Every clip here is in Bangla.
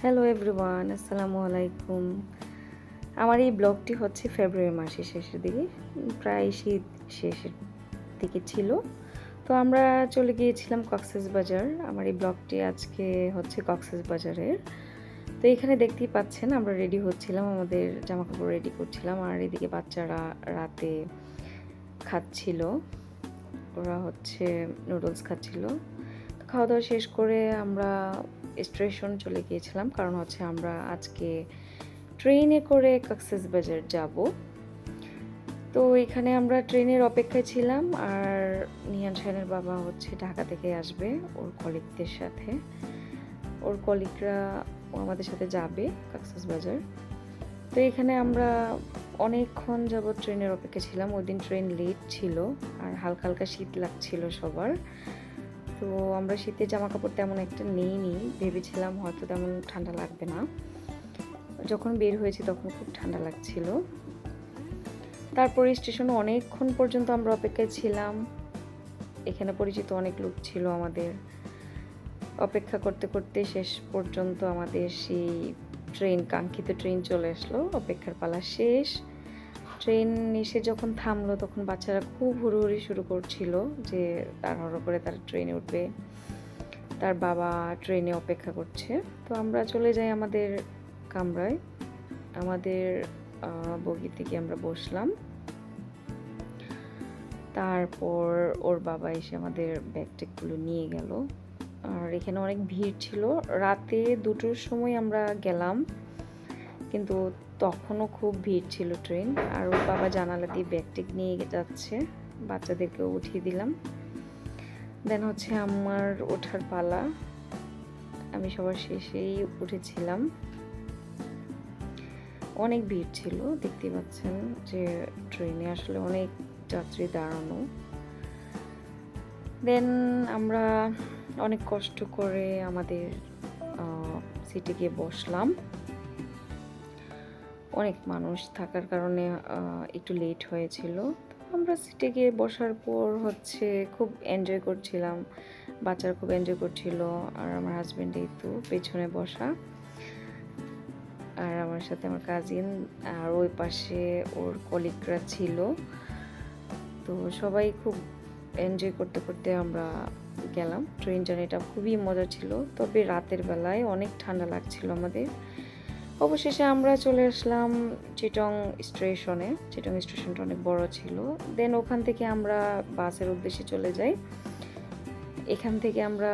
হ্যালো এভরিওয়ান, আসসালামু আলাইকুম। আমার এই ব্লগটি হচ্ছে ফেব্রুয়ারি মাসের শেষের দিকে, প্রায় শীত শেষের দিকে ছিল। তো আমরা চলে গিয়েছিলাম কক্সবাজার। আমার এই ব্লগটি আজকে হচ্ছে কক্সবাজারের। তো এখানে দেখতেই পাচ্ছেন আমরা রেডি হচ্ছিলাম, আমাদের জামাকাপড় রেডি করছিলাম, আর এদিকে বাচ্চারা রাতে খাচ্ছিল, ওরা হচ্ছে নুডলস খাচ্ছিল। তো খাওয়া দাওয়া শেষ করে আমরা স্টেশন চলে গিয়েছিলাম, কারণ হচ্ছে আমরা আজকে ট্রেনে করে কক্সবাজার যাব। তো এখানে আমরা ট্রেনের অপেক্ষায় ছিলাম, আর নিহান শানের বাবা হচ্ছে ঢাকা থেকে আসবে ওর কলিগদের সাথে। ওর কলিগরা আমাদের সাথে যাবে কক্সবাজার। তো এখানে আমরা অনেকক্ষণ যাবৎ ট্রেনের অপেক্ষা ছিলাম। ওই দিন ট্রেন লেট ছিল, আর হালকা হালকা শীত লাগছিল সবার। তো আমরা শীতের জামা কাপড় তেমন একটা নিইনি, ভেবেছিলাম হয়তো তেমন ঠান্ডা লাগবে না। যখন বের হয়েছি তখন খুব ঠান্ডা লাগছিল। তারপরে স্টেশনে অনেকক্ষণ পর্যন্ত আমরা অপেক্ষায় ছিলাম। এখানে পরিচিত অনেক লোক ছিল আমাদের। অপেক্ষা করতে করতে শেষ পর্যন্ত আমাদের সেই কাঙ্ক্ষিত ট্রেন চলে আসলো। অপেক্ষার পালা শেষ। ট্রেন এসে যখন থামলো তখন বাচ্চারা খুব হুড়োহুড়ি শুরু করছিল যে তাড়াহুড়ো করে তারা ট্রেনে উঠবে, তার বাবা ট্রেনে অপেক্ষা করছে। তো আমরা চলে যাই আমাদের কামরায়, আমাদের বগিতে গিয়ে আমরা বসলাম। তারপর ওর বাবা এসে আমাদের ব্যাগটেকগুলো নিয়ে গেল। আর এখানে অনেক ভিড় ছিল। রাতে 2টোর সময় আমরা গেলাম, কিন্তু তখনও খুব ভিড় ছিল ট্রেন। আর ওর বাবা জানালা দিয়ে ব্যাগটেক নিয়ে যাচ্ছে, বাচ্চাদেরকেও উঠিয়ে দিলাম। দেন হচ্ছে আমার ওঠার পালা। আমি সবার শেষেই উঠেছিলাম। অনেক ভিড় ছিল, দেখতে পাচ্ছেন যে ট্রেনে আসলে অনেক যাত্রী দাঁড়ানো। দেন আমরা অনেক কষ্ট করে আমাদের সিটে গিয়ে বসলাম। অনেক মানুষ থাকার কারণে একটু লেট হয়েছিল। আমরা সিটে গিয়ে বসার পর হচ্ছে খুব এনজয় করছিলাম, বাচ্চারা খুব এনজয় করছিল। আর আমার হাজব্যান্ড এই তো পেছনে বসা, আর আমার সাথে আমার কাজিন, আর ওই পাশে ওর কলিগরা ছিল। তো সবাই খুব এনজয় করতে করতে আমরা গেলাম। ট্রেন জার্নিটা খুবই মজা ছিল, তবে রাতের বেলায় অনেক ঠান্ডা লাগছিল আমাদের। অবশেষে আমরা চলে আসলাম চিটং স্টেশনে। চিটং স্টেশনটা অনেক বড় ছিল। দেন ওখান থেকে আমরা বাসের উদ্দেশ্যে চলে যাই। এখান থেকে আমরা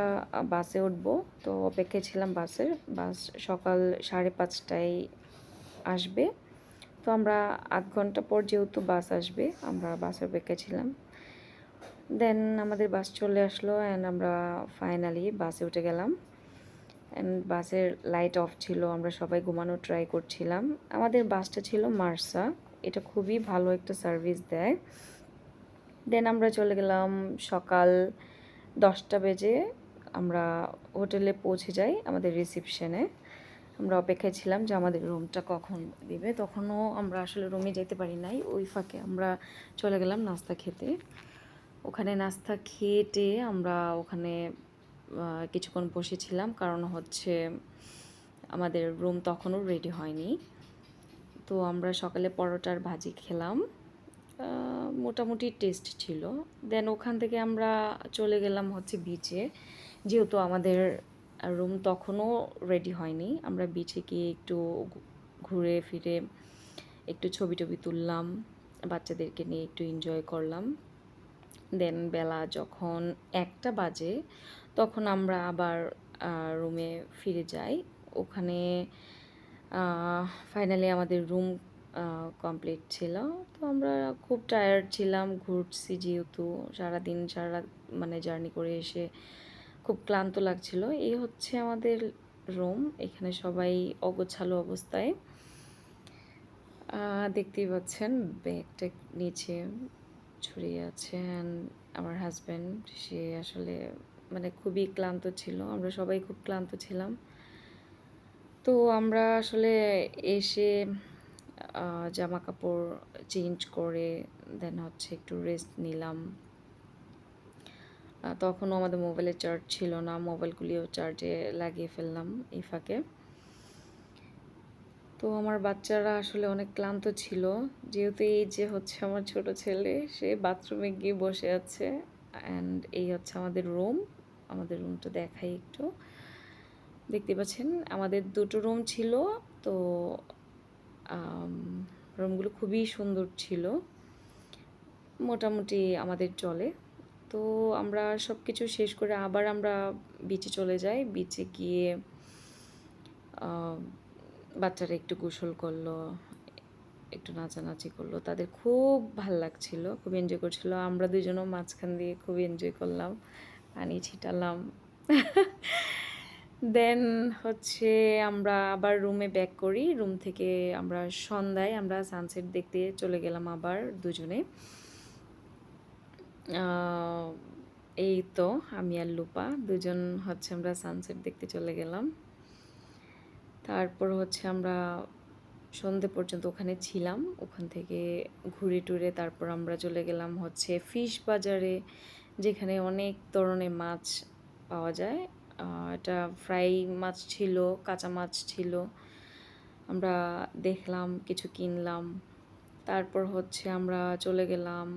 বাসে উঠবো। তো অপেক্ষায় ছিলাম বাসের। বাস সকাল 5:30টায় আসবে। তো আমরা আধ ঘন্টা পর যেহেতু বাস আসবে, আমরা বাসের অপেক্ষায় ছিলাম। দেন আমাদের বাস চলে আসলো, অ্যান্ড আমরা ফাইনালি বাসে উঠে গেলাম। অ্যান্ড বাসের লাইট অফ ছিল, আমরা সবাই ঘুমানোর ট্রাই করছিলাম। আমাদের বাসটা ছিল মার্সা, এটা খুবই ভালো একটা সার্ভিস দেয়। দেন আমরা চলে গেলাম সকাল 10টা বেজে। আমরা হোটেলে পৌঁছে যাই আমাদের রিসিপশনে। আমরা অপেক্ষায় ছিলাম যে আমাদের রুমটা কখন দিবে। তখনও আমরা আসলে রুমে যেতে পারি নাই, ওই ফাঁকে আমরা চলে গেলাম নাস্তা খেতে। ওখানে নাস্তা খেয়ে আমরা ওখানে কিছুক্ষণ বসেছিলাম, কারণ হচ্ছে আমাদের রুম তখনও রেডি হয়নি। তো আমরা সকালে পরোটার ভাজি খেলাম, মোটামুটি টেস্ট ছিল। দেন ওখান থেকে আমরা চলে গেলাম হচ্ছে বিচে, যেহেতু আমাদের রুম তখনও রেডি হয়নি। আমরা বিচে গিয়ে একটু ঘুরে ফিরে একটু ছবি টবি তুললাম, বাচ্চাদেরকে নিয়ে একটু এনজয় করলাম। দেন বেলা যখন 1টা বাজে তখন আমরা আবার রুমে ফিরে যাই। ওখানে ফাইনালি আমাদের রুম কমপ্লিট ছিল। তো আমরা খুব টায়ার্ড ছিলাম, ঘুরছি যেহেতু সারাদিন মানে জার্নি করে এসে খুব ক্লান্ত লাগছিল। এই হচ্ছে আমাদের রুম। এখানে সবাই অগোছালো অবস্থায়, দেখতেই পাচ্ছেন ব্যাগটা নিচে ছড়িয়ে আছে। অ্যান্ড আমার হাজব্যান্ড, সে আসলে মানে খুবই ক্লান্ত ছিল, আমরা সবাই খুব ক্লান্ত ছিলাম। তো আমরা আসলে এসে জামা কাপড় চেঞ্জ করে দেন হচ্ছে একটু রেস্ট নিলাম। তখনও আমাদের মোবাইলের চার্জ ছিল না, মোবাইলগুলিও চার্জে লাগিয়ে ফেললাম এই ফাঁকে। তো আমার বাচ্চারা আসলে অনেক ক্লান্ত ছিল, যেহেতু এই যে হচ্ছে আমার ছোট ছেলে, সে বাথরুমে গিয়ে বসে আছে। অ্যান্ড এই হচ্ছে আমাদের রুম। আমাদের রুমটা দেখাই একটু। দেখতে পাচ্ছেন আমাদের দুটো রুম ছিল। তো রুমগুলো খুবই সুন্দর ছিল, মোটামুটি আমাদের চলে। তো আমরা সব কিছু শেষ করে আবার আমরা বিচে চলে যাই। বিচে গিয়ে বাচ্চারা একটু গোসল করলো, একটু নাচানাচি করলো, তাদের খুব ভাল লাগছিল, খুব এনজয় করছিল। আমরা দুজনও মাঝখান দিয়ে খুব এনজয় করলাম, পানি ছিটালাম। দেন হচ্ছে আমরা আবার রুমে ব্যাক করি। রুম থেকে আমরা সন্ধ্যায় আমরা সানসেট দেখতে চলে গেলাম আবার দুজনে। এই তো আমি আর লুপা দুজন হচ্ছে আমরা সানসেট দেখতে চলে গেলাম। তারপর হচ্ছে আমরা সন্ধে পর্যন্ত ওখানে ছিলাম। ওখান থেকে ঘুরে টুরে তারপর আমরা চলে গেলাম হচ্ছে ফিশ বাজারে, যেখানে অনেক ধরনের মাছ পাওয়া যায়। এটা ফ্রাই মাছ ছিল, কাঁচা মাছ ছিল। আমরা দেখলাম, কিছু কিনলাম। তারপর হচ্ছে আমরা চলে গেলাম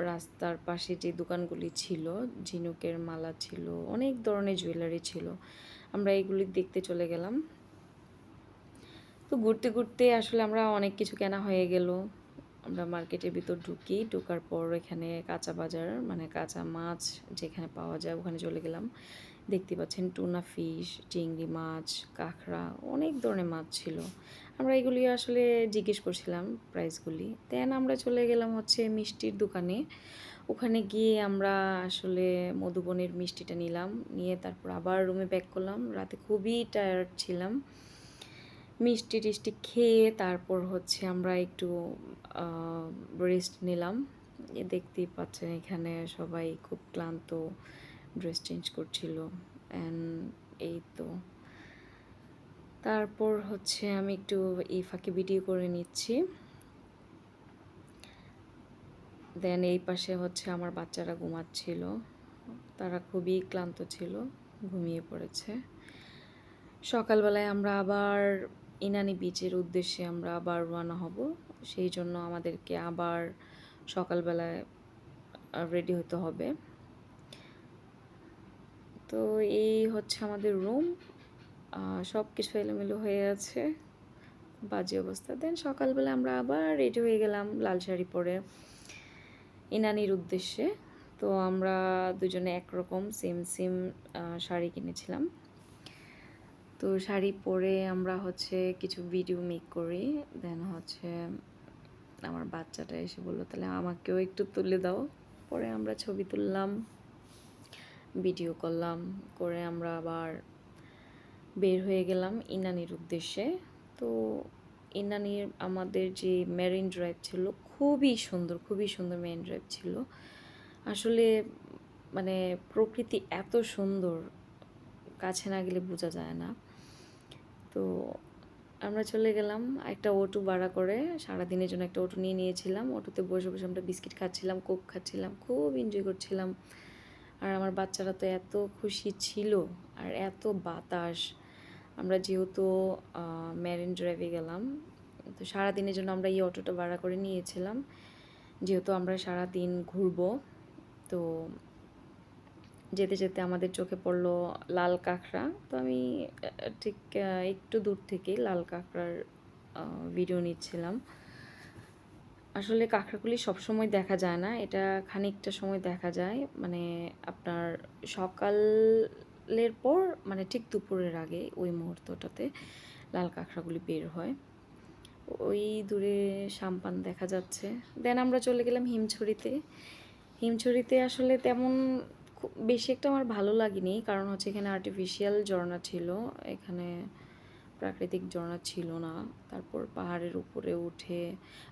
রাস্তার পাশে যে দোকানগুলি ছিল, ঝিনুকের মালা ছিল, অনেক ধরনের জুয়েলারি ছিল, আমরা এগুলি দেখতে চলে গেলাম। তো ঘুরতে ঘুরতে আসলে আমরা অনেক কিছু কেনা হয়ে গেল। আমরা মার্কেটের ভিতর ঢুকি, ঢোকার পর এখানে কাঁচা বাজার মানে কাঁচা মাছ যেখানে পাওয়া যায় ওখানে চলে গেলাম। দেখতে পাচ্ছেন টুনা ফিশ, চিংড়ি মাছ, কাঁকড়া, অনেক ধরনের মাছ ছিল। আমরা এগুলি আসলে জিজ্ঞেস করছিলাম প্রাইসগুলি। দেন আমরা চলে গেলাম হচ্ছে মিষ্টির দোকানে। ওখানে গিয়ে আমরা আসলে মধুবনের মিষ্টিটা নিলাম, নিয়ে তারপর আবার রুমে ব্যাক করলাম। রাতে খুবই টায়ার্ড ছিলাম। মিষ্টি টিষ্টি খেয়ে তারপর হচ্ছে আমরা একটু রেস্ট নিলাম। দেখতেই পাচ্ছেন এখানে সবাই খুব ক্লান্ত, ড্রেস চেঞ্জ করছিল। অ্যান্ড এই তো তারপর হচ্ছে আমি একটু এই ফাঁকে ভিডিও করে নিচ্ছি। দেন এই পাশে হচ্ছে আমার বাচ্চারা ঘুমাচ্ছিল, তারা খুবই ক্লান্ত ছিল, ঘুমিয়ে পড়েছে। সকালবেলায় আমরা আবার ইনানি বিচের উদ্দেশ্যে আমরা আবার রওনা হব, সেই জন্য আমাদেরকে আবার সকালবেলায় রেডি হতে হবে। তো এই হচ্ছে আমাদের রুম, সব কিছু এলোমেলো হয়ে আছে, বাজে অবস্থা। দেন সকালবেলা আমরা আবার রেডি হয়ে গেলাম লাল শাড়ি পরে ইনানির উদ্দেশ্যে। তো আমরা দুজনে একরকম সেম সেম শাড়ি কিনেছিলাম। তো শাড়ি পরে আমরা হচ্ছে কিছু ভিডিও মেক করি। দেন হচ্ছে আমার বাচ্চাটা এসে বললো তাহলে আমাকেও একটু তুলে দাও। পরে আমরা ছবি তুললাম, ভিডিও করলাম, করে আমরা আবার বের হয়ে গেলাম ইনানির উদ্দেশ্যে। তো ইনানির আমাদের যে মেরিন ড্রাইভ ছিল খুবই সুন্দর, খুবই সুন্দর মেরিন ড্রাইভ ছিল। আসলে মানে প্রকৃতি এত সুন্দর, কাছে না গেলে বোঝা যায় না। তো আমরা চলে গেলাম একটা অটো ভাড়া করে, সারাদিনের জন্য একটা অটো নিয়ে নিয়েছিলাম। অটোতে বসে বসে আমরা বিস্কিট খাচ্ছিলাম, কোক খাচ্ছিলাম, খুব এনজয় করছিলাম। আর আমার বাচ্চারা তো এত খুশি ছিল, আর এত বাতাস। আমরা যেহেতু মেরিন ড্রাইভে গেলাম, তো সারাদিনের জন্য আমরা এই অটোটা ভাড়া করে নিয়েছিলাম, যেহেতু আমরা সারাদিন ঘুরবো। তো যেতে যেতে আমাদের চোখে পড়লো লাল কাঁকড়া। তো আমি ঠিক একটু দূর থেকে লাল কাঁকড়ার ভিডিও নিচ্ছিলাম। আসলে কাঁকড়াগুলি সবসময় দেখা যায় না, এটা খানিকটা সময় দেখা যায়, মানে আপনার সকালের পর মানে ঠিক দুপুরের আগে ওই মুহূর্তটাতে লাল কাঁকড়াগুলি বের হয়। ওই দূরে সাম্পান দেখা যাচ্ছে। দেন আমরা চলে গেলাম হিমছড়িতে। হিমছড়িতে আসলে তেমন খুব বেশি একটা আমার ভালো লাগেনি, কারণ হচ্ছে এখানে আর্টিফিশিয়াল ঝর্ণা ছিল, এখানে প্রাকৃতিক ঝর্ণা ছিল না। তারপর পাহাড়ের উপরে উঠে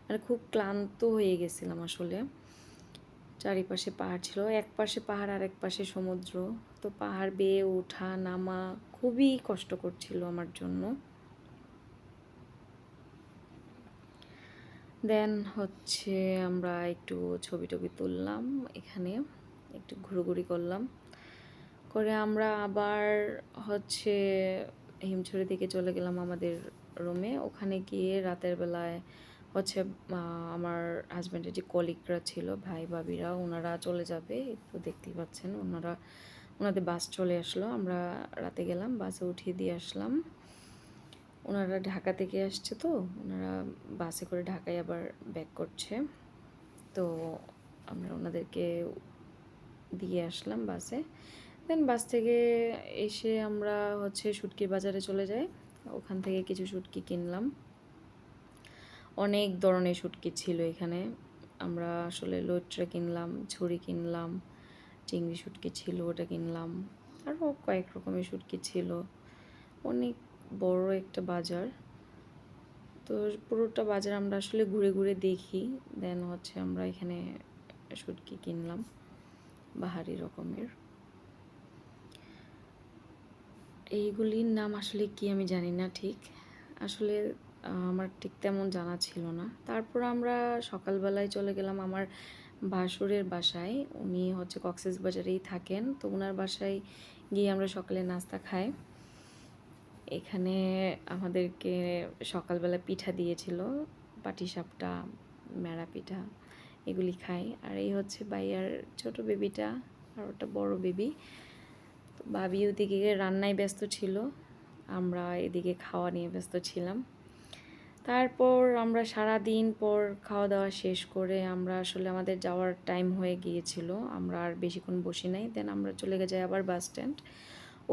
মানে খুব ক্লান্ত হয়ে গেছিলাম আসলে। চারিপাশে পাহাড় ছিল, এক পাশে পাহাড় আর এক পাশে সমুদ্র। তো পাহাড় বেয়ে ওঠা নামা খুবই কষ্টকর ছিল আমার জন্য। দেন হচ্ছে আমরা একটু ছবি টবি তুললাম, এখানে একটু ঘুরোঘুরি করলাম, করে আমরা আবার হচ্ছে হিমছড়ি থেকে চলে গেলাম আমাদের রুমে। ওখানে গিয়ে রাতের বেলায় হচ্ছে আমার হাজব্যান্ডের যে কলিগরা ছিল, ভাই ভাবিরা, ওনারা চলে যাবে। তো দেখতেই পাচ্ছেন ওনাদের বাস চলে আসলো। আমরা রাতে গেলাম, বাসে উঠিয়ে দিয়ে আসলাম। ওনারা ঢাকা থেকে আসছে, তো ওনারা বাসে করে ঢাকায় আবার ব্যাক করছে। তো আমরা ওনাদেরকে দিয়ে আসলাম বাসে। দেন বাস থেকে এসে আমরা হচ্ছে শুটকির বাজারে চলে যাই। ওখান থেকে কিছু শুটকি কিনলাম। অনেক ধরনের শুটকি ছিল এখানে। আমরা আসলে লইট্রা কিনলাম, ঝুরি কিনলাম, চিংড়ি শুটকি ছিল, ওটা কিনলাম। আরও কয়েক রকমের শুটকি ছিল। অনেক বড় একটা বাজার। তো পুরোটা বাজার আমরা আসলে ঘুরে ঘুরে দেখি। দেন হচ্ছে আমরা এখানে শুটকি কিনলাম বাহারি রকমের। এইগুলির নাম আসলে কি আমি জানি না ঠিক। আসলে আমার ঠিক তেমন জানা ছিল না। তারপর আমরা সকালবেলায় চলে গেলাম আমার ভাসুরের বাসায়। উনি হচ্ছে কক্সবাজারেই থাকেন। তো ওনার বাসায় গিয়ে আমরা সকালে নাস্তা খাই। এখানে আমাদেরকে সকালবেলা পিঠা দিয়েছিল, পাটিসাপটা, মেরা পিঠা, এগুলি খাই। আর এই হচ্ছে ভাইয়ার ছোট বেবিটা, আর ওটা বড় বেবি। তো ভাবি ওদিকে রান্নায় ব্যস্ত ছিল, আমরা এদিকে খাওয়া নিয়ে ব্যস্ত ছিলাম। তারপর আমরা সারা দিন পর খাওয়া দাওয়া শেষ করে আমরা আসলে আমাদের যাওয়ার টাইম হয়ে গিয়েছিল। আমরা আর বেশিক্ষণ বসি নাই। দেন আমরা চলে যাই আবার বাস স্ট্যান্ড।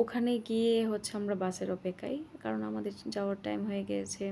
ওখানে গিয়ে হচ্ছে আমরা বাসের অপেক্ষায়, কারণ আমাদের যাওয়ার টাইম হয়ে গিয়েছে।